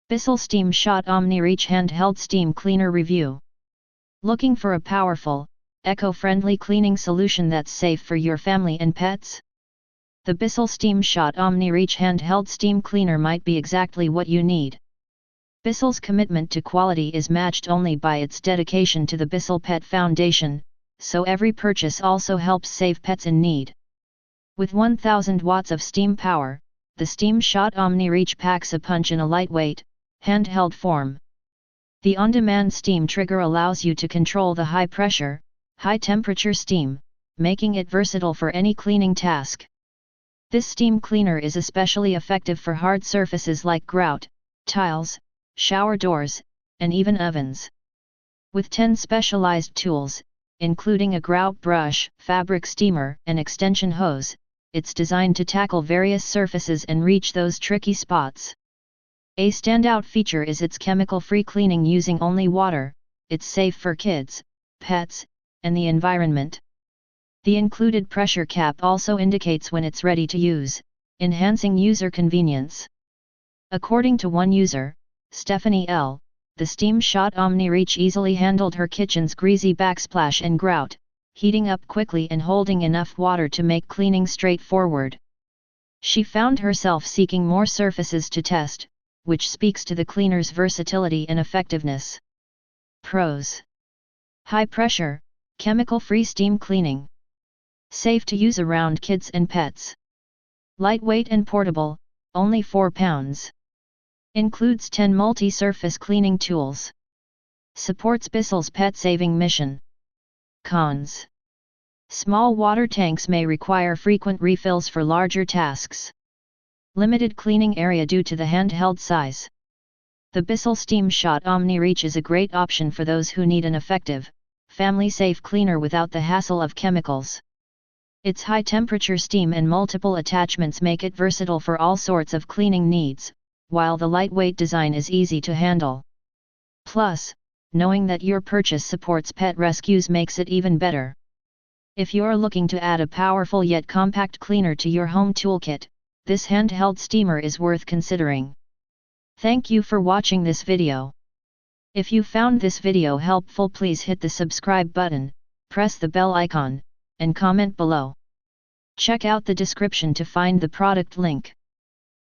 Bissell Steam Shot OmniReach Handheld Steam Cleaner Review. Looking for a powerful, eco-friendly cleaning solution that's safe for your family and pets? The Bissell Steam Shot OmniReach Handheld Steam Cleaner might be exactly what you need. Bissell's commitment to quality is matched only by its dedication to the Bissell Pet Foundation, so every purchase also helps save pets in need. With 1000 watts of steam power, the Steam Shot OmniReach packs a punch in a lightweight, handheld form. The on-demand steam trigger allows you to control the high-pressure, high-temperature steam, making it versatile for any cleaning task. This steam cleaner is especially effective for hard surfaces like grout, tiles, shower doors, and even ovens. With 10 specialized tools, including a grout brush, fabric steamer, and extension hose, it's designed to tackle various surfaces and reach those tricky spots. A standout feature is its chemical-free cleaning using only water. It's safe for kids, pets, and the environment. The included pressure cap also indicates when it's ready to use, enhancing user convenience. According to one user, Stephanie L., the Steam Shot OmniReach easily handled her kitchen's greasy backsplash and grout, heating up quickly and holding enough water to make cleaning straightforward. She found herself seeking more surfaces to test, which speaks to the cleaner's versatility and effectiveness. Pros: high pressure, chemical-free steam cleaning. Safe to use around kids and pets. Lightweight and portable, only 4 pounds. Includes 10 multi-surface cleaning tools. Supports Bissell's pet-saving mission. Cons: small water tanks may require frequent refills for larger tasks. Limited cleaning area due to the handheld size. The Bissell Steam Shot OmniReach is a great option for those who need an effective, family-safe cleaner without the hassle of chemicals. Its high-temperature steam and multiple attachments make it versatile for all sorts of cleaning needs, while the lightweight design is easy to handle. Plus, knowing that your purchase supports pet rescues makes it even better. If you're looking to add a powerful yet compact cleaner to your home toolkit, this handheld steamer is worth considering. Thank you for watching this video. If you found this video helpful, please hit the subscribe button, press the bell icon, and comment below. Check out the description to find the product link.